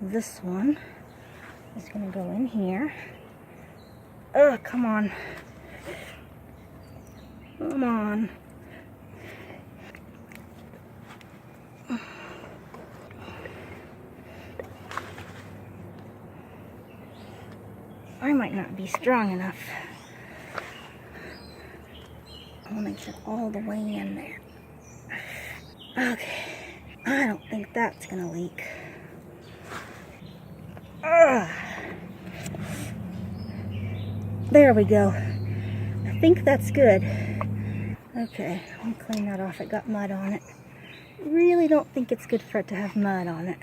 this one is going to go in here. Oh, come on. Come on. I might not be strong enough. I want to get all the way in there. Okay. I don't think that's going to leak. Ugh. There we go. I think that's good. Okay, I'll clean that off. It got mud on it. Really don't think it's good for it to have mud on it.